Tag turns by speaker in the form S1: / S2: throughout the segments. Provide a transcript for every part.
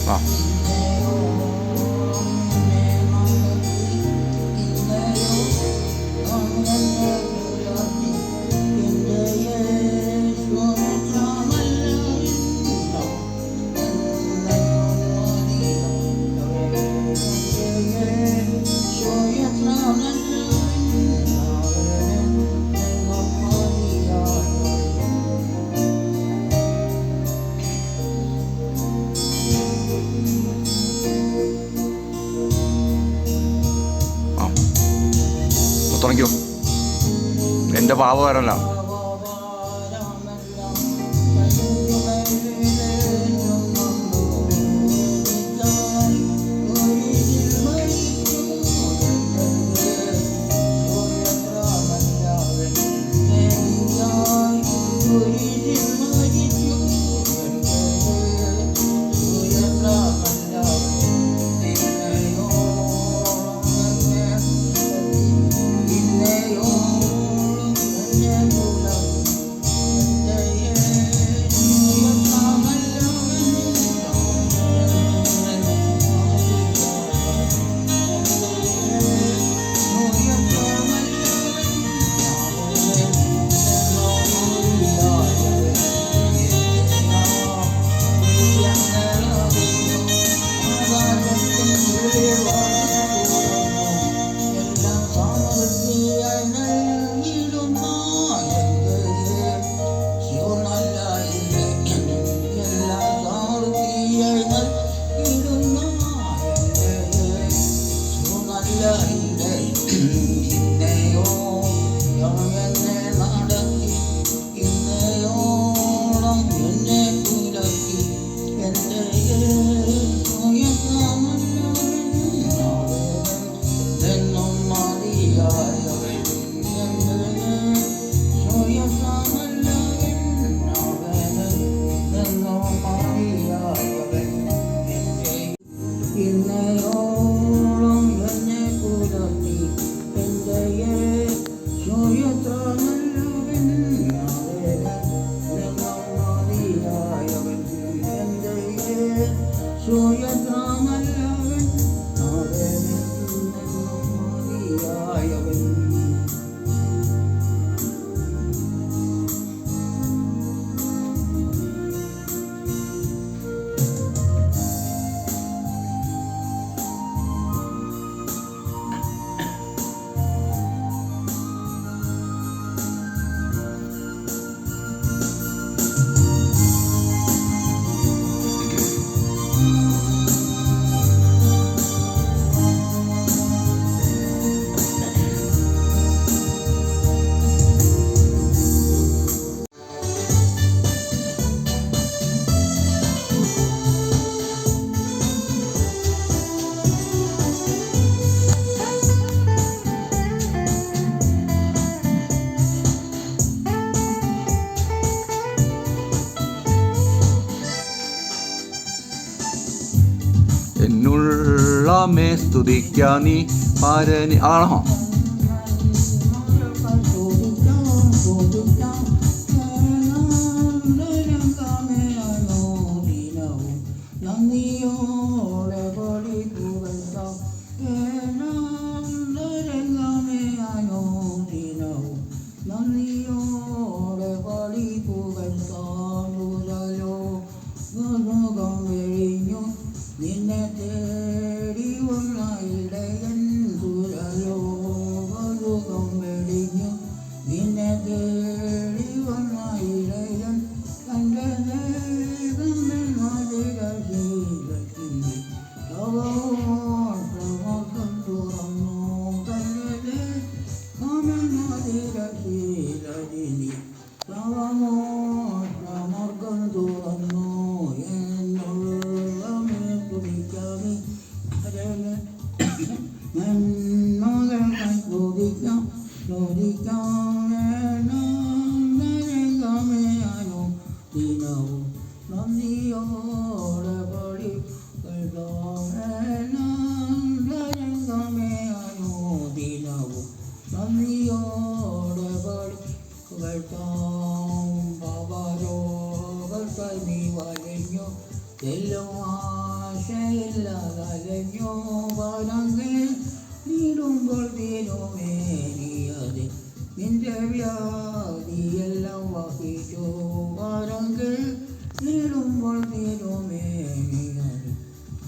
S1: ആ തുടങ്ങിയോ. എൻ്റെ പാപകരമല്ല. എന്നുള്ളമേ സ്തുതിക്കാ നീ പരനി ആണോ?
S2: എല്ലും ആശയില്ലാതലഞ്ഞു പരങ്കിൽ നീടുമ്പോൾ തീരുമേനിയത് നിന്റെ വ്യാധിയെല്ലാം വഹിച്ചു പരങ്കിൽ നീടുമ്പോൾ തീരുമേനിയത്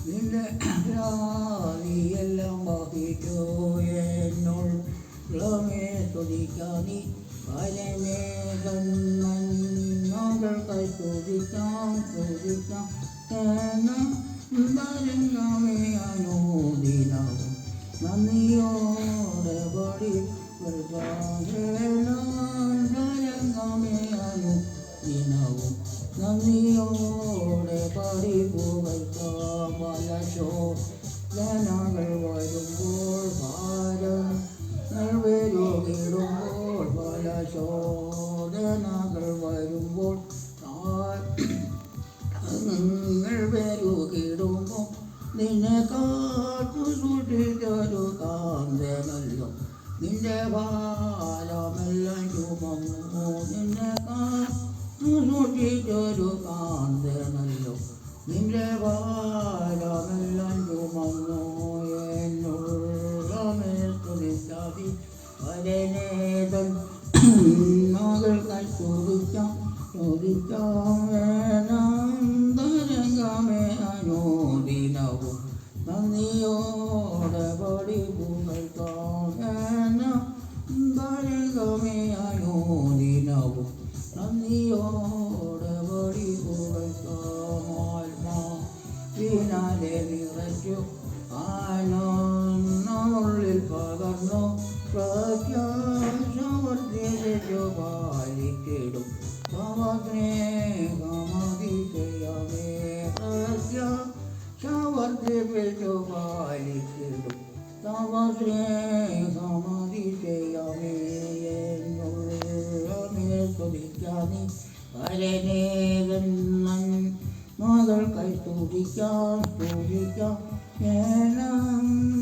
S2: നിന്റെ വ്യാധിയെല്ലാം വഹിച്ചു എന്നുള്ളമേ സ്തുതിക്കാനി പരമേകന്മകൾ സ്തുതിക്കാം സ്തുതിക്കാം എന്നരംഗമേ അനുദിനവും നന്ദിയോടെ പടി രംഗമേ അനുദിനവും നന്ദിയോടെ പടി പുകഴ്ത്താം പലശോധനകൾ വരുമ്പോൾ ഭാരങ്ങൾ വരുകിടുമ്പോൾ പലശോധനകൾ വരുമ്പോൾ വരുകിടുമ്പോൾ നിന്നെ കാത്തു സൂക്ഷിച്ചൊരു കാന്തനല്ലോ നിന്റെ ഭാരമെല്ലാം ചുമന്നു നിന്നെ കാത്തു സൂക്ഷിച്ചൊരു കാന്തനല്ലോ നിന്റെ ഭാരമെല്ലാം ചുമന്നു എന്നുള്ളമേ സ്തുതിച്ചാതി വരനേതൻ മകൾക്കായി സ്തുതിക്കാം സ്തുതിക്കാമേ അനുദിനവും നന്ദിയോടെ പടി പുകഴ്ത്താമേ അനുദിനവും നന്ദിയോടെ പടി പുകഴ്ത്താമാത്മാവിനാലെ നിറച്ചു ആനന്ദുള്ളിൽ പകർന്നു പ്രത്യാശവർദ്ധിച്ചു പാലിച്ചിടും സ്നേഹമതിശയമേ പ്രത്യാശവർദ്ധിപ്പിച്ചു പാലിച്ചിടും തവ സ്നേഹമതിശയമേ എന്നുള്ളമേ സ്തുതിക്കാനി പരനേകൻ മകൾക്കായി സ്തുതിക്കാം സ്തുതിക്കാം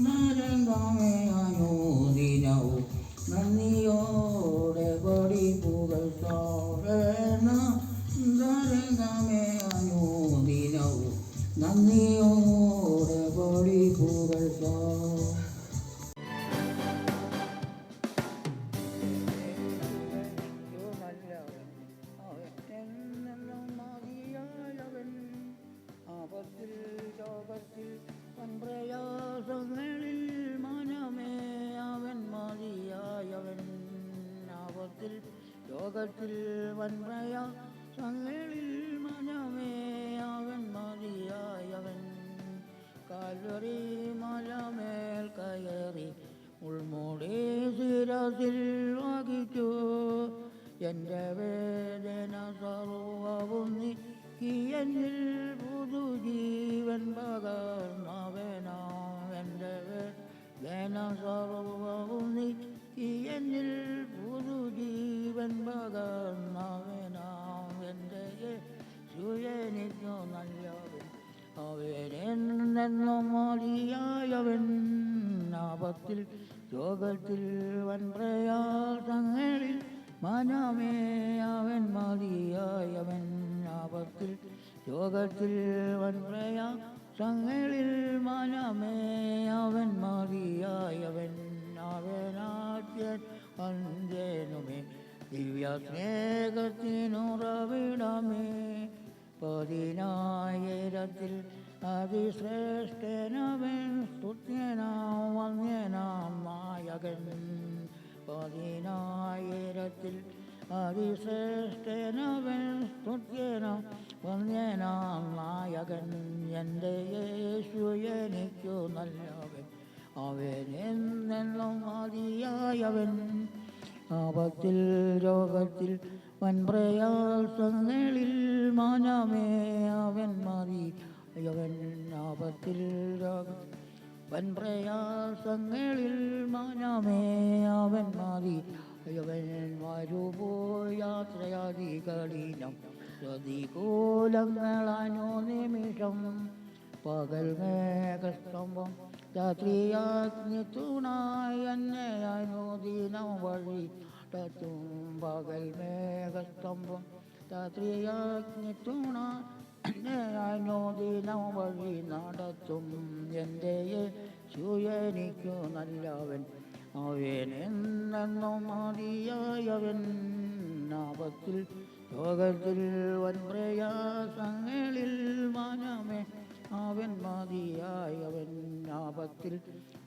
S2: നരംഗമേ അനുദിനവും നന്ദിയോടെ പടി പുകഴ്ത്താമേ അനുദിനവും നന്ദിയോടെ പടി പുകഴ്ത്താം പ്രയാസങ്ങളിൽ മനമേ അവൻ മതിയായവൻ ആപത്തിൽ ലോകത്തിൽ വൻപ്രയാസങ്ങളിൽ മനമേ അവൻ മതിയായവൻ കാൽവരി മലമേൽ കയറി ഉൾമൂടി ശിരസിൽ വഹിച്ചു എൻ്റെ വേദന സർവവും നീക്കി എന്നിൽ പുതുജീവൻ പകർന്നവനാ എൻ്റെ വേദന സർവവും നീക്കി എന്നിൽ പുതുജീവൻ പകർന്നവനാ എൻ്റെ യേശുവെനിക്കു നല്ലവൻ അവനെന്നും മതിയായവൻ ആപത്തിൽ രോഗത്തിൽ വൻപ്രയാസങ്ങളിൽ മനമേ അവൻ മതിയായവൻ ആപത്തിൽ രോഗത്തിൽ വൻപ്രയാസങ്ങളിൽ മനമേ അവൻ മതിയായവൻ അവനാദ്യൻ വന്ദേനുമേ ദിവ്യ സ്നേഹത്തിനുറവിടമേ പതിനായിരത്തിൽ അതിശ്രേഷ്ഠനവൻ സ്തുത്യനാം വന്യനാം നായകൻ പതിനായിരത്തിൽ അതിശ്രേഷ്ഠനവൻ സ്തുത്യനാം വന്യനാം നായകൻ എൻ്റെ യേശു എനിക്കു നല്ലവൻ അവനെന്നും മതിയായവൻ ആപത്തിൽ രോഗത്തിൽ വൻപ്രയാസങ്ങളിൽ മനമേ അവൻ മതിയായവൻ ആപത്തിൽ രോഗത്തിൽ വൻപ്രയാസങ്ങളിൽ മനമേ അവൻ മതിയായവൻ വരുപോയാത്രയാതി കഠിനം പ്രതികൂലങ്ങളാനോ നിമിഷം പകൽ മേഘസ്തംഭം രാത്രിയാഗ്നി തുണായി എന്നെ അനുദിനം വഴി പകൽ മേഘസ്തംഭം രാത്രിയാഗ്നി തുണ ദിനം വഴി നടത്തും എൻ്റെ യേശുവെനിക്കു നല്ലവൻ അവൻ എന്നെന്നും മതിയായവൻ ആപത്തിൽ ലോകത്തിൽ വൻ പ്രയാസങ്ങളിൽ മനമേ അവൻ മതിയായവൻ ആപത്തിൽ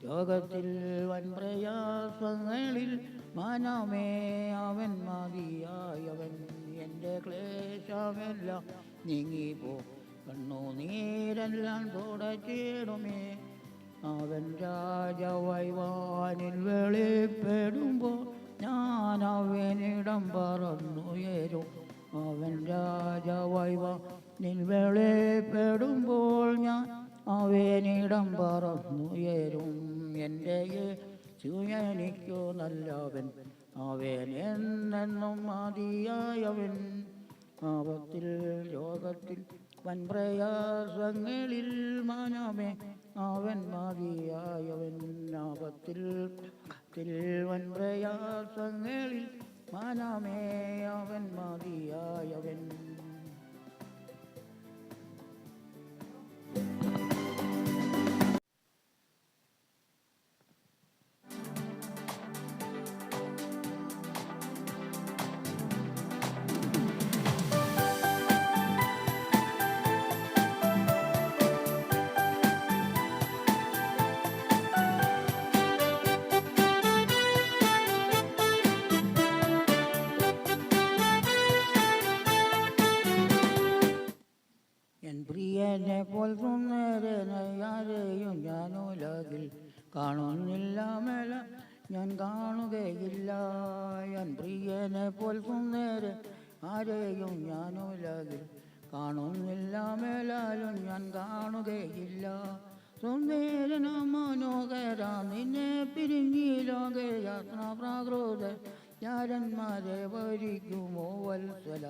S2: ലോകത്തിൽ വൻ പ്രയാസങ്ങളിൽ മനമേ അവൻ മതിയായവൻ എൻ്റെ ക്ലേശമെല്ലാം നീങ്ങിപ്പോ കണ്ണുനീരെല്ലാം തുടച്ചിടുമേ അവൻ രാജവൈവാനിൽ വെളിപ്പെടുമ്പോൾ ഞാൻ അവനിടം പറന്നുയരും അവൻ രാജവൈവാനിൽ വെളിപ്പെടുമ്പോൾ ഞാൻ അവനിടം പറന്നുയരും എൻ്റെ യേശുവെനിക്കു നല്ലവൻ അവൻ എന്നെന്നും മതിയായവൻ ആപത്തിൽ ലോകത്തിൽ വൻ പ്രയാസങ്ങളിൽ മനമേ അവൻ മതിയായവൻ ആപത്തിൽ വൻ പ്രയാസങ്ങളിൽ മനമേ അവൻ മതിയായവൻ എൻ പ്രിയനെ പോൽ സുന്ദരനാരെയും ഞാൻ ഉലകിൽ കാണുന്നില്ല മേല ഞാൻ കാണുകയില്ല എൻ പ്രിയനെ പോൽ സുന്ദരൻ ആരെയും ഞാൻ ഉലകിൽ കാണുന്നില്ല മേലാലും ഞാൻ കാണുകയില്ല സുന്ദരന മനോഹര നിന്നെ പിരിഞ്ഞി ലോകയാത്ര പ്രാകൃത യാരന്മാരെ ഭരിക്കുമോ വത്സല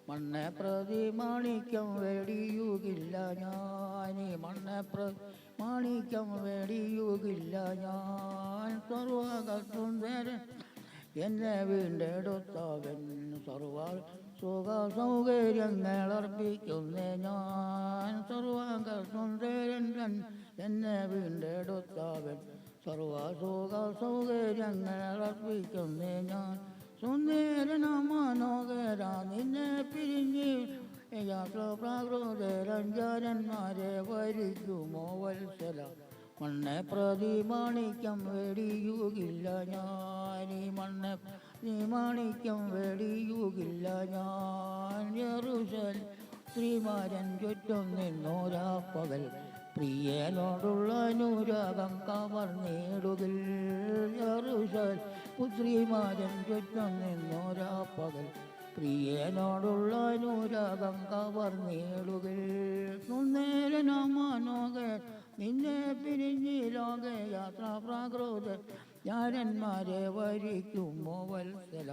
S2: മണ്ണെ പ്രതി മാണിക്യം വെടിയുകില്ല ഞാനീ മണ്ണെ പ്രതി മാണിക്യം വെടിയുകില്ല ഞാൻ സർവസുന്ദരൻ എന്നെ വീണ്ടെടുത്തവൻ സർവ സുഖ സൗകര്യങ്ങൾ അർപ്പിക്കുന്നേ ഞാൻ സർവസുന്ദരൻ എന്നെ വീണ്ടെടുത്തവൻ സർവ സുഖ സൗകര്യങ്ങൾ അർപ്പിക്കുന്നേ ഞാൻ സുന്ദരന മനോഹര നിന്നെ പിരിഞ്ഞ് യാത്ര പ്രാകൃതരഞ്ജരന്മാരെ വരിക്കുമോ വത്സല മണ്ണെ പ്രതി മാണിക്യം വെടിയുകില്ല ഞാനീ മണ്ണെ പ്രതി മാണിക്യം വെടിയുകില്ല ഞാൻ യെരൂശലേം സ്ത്രീമാരൻ ചുറ്റും നിന്നോരാ പകൽ പ്രിയനോടുള്ള അനുരാഗം കവർന്നിടുകിൽ യെരൂശലേം പുത്രിമാരൻ ചുറ്റും നിന്നോരാ പകൽ പ്രിയനോടുള്ള അനുരാഗം കവർന്നിടുകിൽ സുന്ദരന മനോഹര നിന്നെ പിരിഞ്ഞ് ലോകയാത്ര പ്രാകൃത യാരന്മാരെ വരിക്കുമോ വത്സല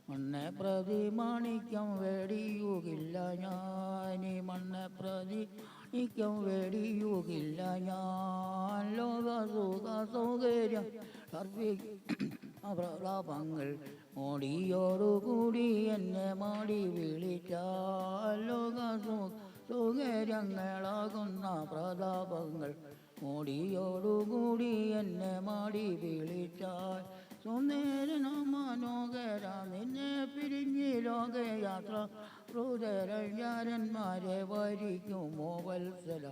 S2: മണ്ണെ പ്രതി മാണിക്യം വെടിയുകില്ല ഞാനീ മണ്ണെ പ്രതി മാണിക്യം വെടിയുകില്ല ഞാൻ ലോക സുഖ സൗകര്യം പ്രതാപങ്ങൾ മോടിയോടുകൂടി എന്നെ മാടി വിളിച്ചാൽ ലോക സൗകര്യങ്ങളാകുന്ന പ്രതാപങ്ങൾ മോടിയോടുകൂടി എന്നെ മാടി വിളിച്ചാൽ സുന്ദരന മനോഹര നിന്നെ പിരിഞ്ഞ് ലോകയാത്ര ഹൃദയന്മാരെ വരിക്കുമോ വത്സല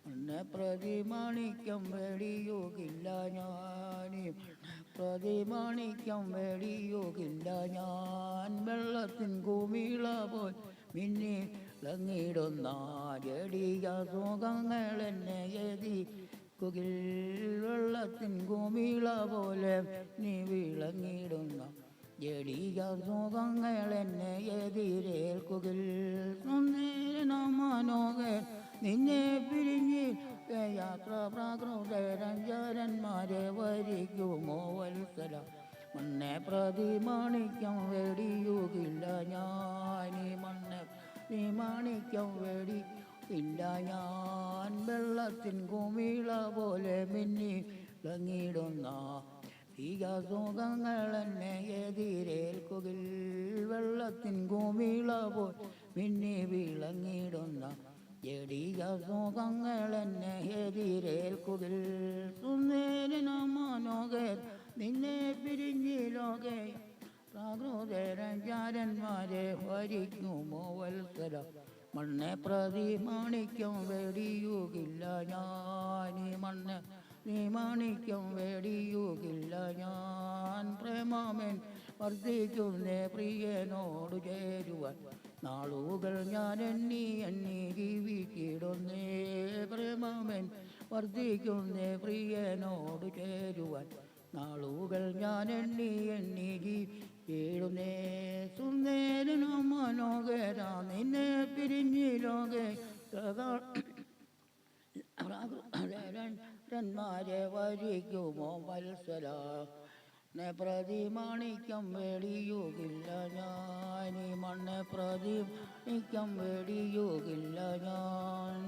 S2: മണ്ണെ പ്രതി മാണിക്യം വെടിയുകില്ല ഞാനീ പ്രതി മാണിക്യം വെടിയുകില്ല ഞാൻ വെള്ളത്തിൻ കുമിള പോൽ മിന്നി ഇളങ്ങിടുന്ന ജടിയ സുഖങ്ങൾ എന്നെ എതിക്കുകിൽ വെള്ളത്തിൻ കുമിള പോലെ നീ വിളങ്ങിടുന്ന ജടിയ സുഖങ്ങൾ എന്നെ എതിരേൽക്കുകിൽ സുന്ദരന മനോഹര നിന്നെ പിരിഞ്ഞ് യാത്ര പ്രാകൃതരഞ്ജരന്മാരെ വരിക്കുമോ വത്സല മണ്ണെ പ്രതി മാണിക്യം വെടിയുകില്ല ഞാനീ മണ്ണെ പ്രതി മാണിക്യം വെടിയില്ല ഞാൻ വെള്ളത്തിൻ കുമിള പോലെ മിന്നി ഇളങ്ങിടുന്ന സുഖങ്ങൾ എന്നെ എതിരേൽക്കുകിൽ വെള്ളത്തിൻ കുമിള പോൽ മിന്നി വിളങ്ങിടുന്ന ജടിക സുഖങ്ങളെന്നെ എതിരേൽക്കുകിൽ സുന്ദരന മനോഹർ നിന്നെ പിരിഞ്ഞിലോകെ പ്രാകൃതരഞ്ചാരന്മാരെ ഭരിക്കുമോ വത്സല മണ്ണെ പ്രതി മാണിക്യം വെടിയുകില്ല ഞാൻ ഈ മണ്ണ് നീ മാണിക്യം വെടിയുകില്ല ഞാൻ പ്രേമമൻ വർദ്ധിക്കുന്നേ പ്രിയനോട് ചേരുവാൻ നാളുകൾ ഞാൻ എണ്ണി ജീവിച്ചിടുന്നേ പ്രേമമൻ വർദ്ധിക്കുന്നേ പ്രിയനോട് ചേരുവാൻ നാളുകൾ ഞാൻ എണ്ണി ജീവിച്ചിടുന്നേ സുന്ദരനോ മനോഹര നിന്നെ പിരിഞ്ഞിലോകെ ന്മാരെ വരിക്കുമോ വത്സല പ്രതിമാണിക്കം വെടിയുകില്ല ഞാൻ ഈ മണ്ണെ പ്രതിമാണിക്കം വെടിയുകില്ല ഞാൻ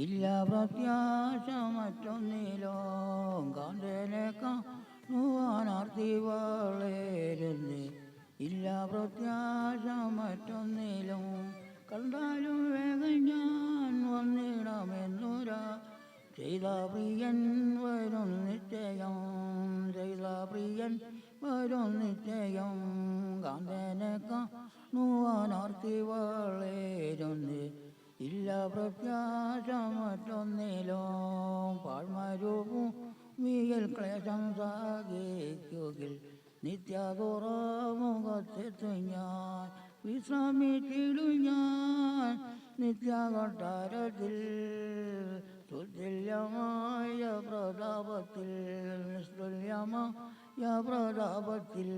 S2: ഇല്ല പ്രത്യാശ മറ്റൊന്നിലോ കാന്തനെ കാണുവാനാർത്തി വളരുന്നേ ഇല്ല പ്രത്യാശ മറ്റൊന്നിലും കണ്ടാലും വേഗം ഞാൻ വന്നിടമെന്നൊരാ ചെയ്ത പ്രിയൻ വരും നിശ്ചയം ചെയ്ത പ്രിയൻ വരും നിശ്ചയം കാന്തനെ കാണുവാനാർത്തി വളരുന്നേ ഇല്ല പ്രത്യാശ മറ്റൊന്നിലോ പാഴ്മരുഭൂമിയിൽ ക്ലേശം സാധിക്കുകിൽ നിത്യതുറമുഖത്തെത്തു ഞാൻ വിശ്രമിച്ചിടും ഞാൻ നിത്യകൊട്ടാരത്തിൽ തുല്യമായ പ്രതാപത്തിൽ നിസ്തുല്യമായ പ്രതാപത്തിൽ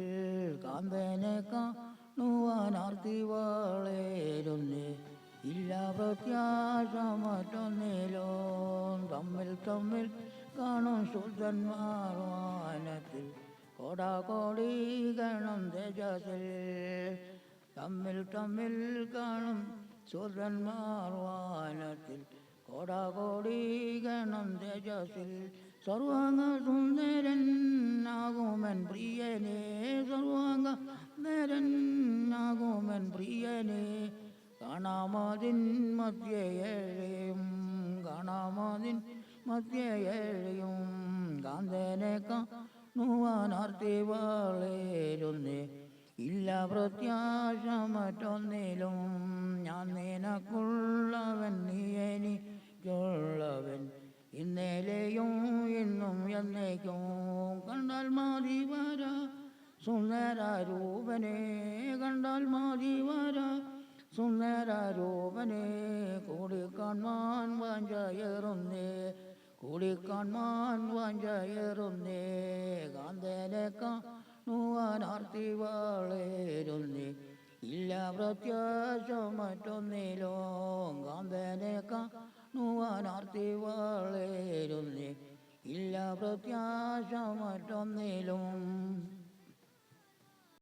S2: കാന്തനെ കാണുവാനാർത്തി വളരുന്നേ ഇല്ല പ്രത്യാശ മറ്റൊന്നിലോ തമ്മിൽ കാണും ശുദ്ധന്മാർ വാനത്തിൽ കോടാകോടി ഗണം തേജസ്സിൽ തമ്മിൽ കാണും ശുദ്ധന്മാർ വാനത്തിൽ കോടാകോടി ഗണം തേജസ്സിൽ സർവാംഗ സുന്ദരനാകുമൻ പ്രിയനേ സർവാംഗ സുന്ദരനാകുമൻ പ്രിയനേ കാണാമതിൻ മധ്യയേഴയും കാണാമതിൻ മധ്യയേഴയും കാന്തനെ കാണുവാനാർത്തി വളരുന്നേ ഇല്ല പ്രത്യാശ മറ്റൊന്നിലും ഞാൻ നിനക്കുള്ളവൻ നീ എനിക്കുള്ളവൻ ഇന്നലെയും ഇന്നും എന്നേക്കും കണ്ടാൽ മതി വരാ സുന്ദരൂപനെ കണ്ടാൽ മതി വരാ സുന്ദരൂപനെ കൂടിക്കാൺമാൻ വാഞ്ചയറുന്നേ കൂടിക്കാൺമാൻ വാഞ്ചയറുന്നേ കാന്തനെ കാണുവാനാർത്തി വളരുന്നേ ഇല്ല പ്രത്യാശ മറ്റൊന്നിലോ കാന്തനെ കാണുവാനാർത്തി വളരുന്നേ ഇല്ല പ്രത്യാശ മറ്റൊന്നിലും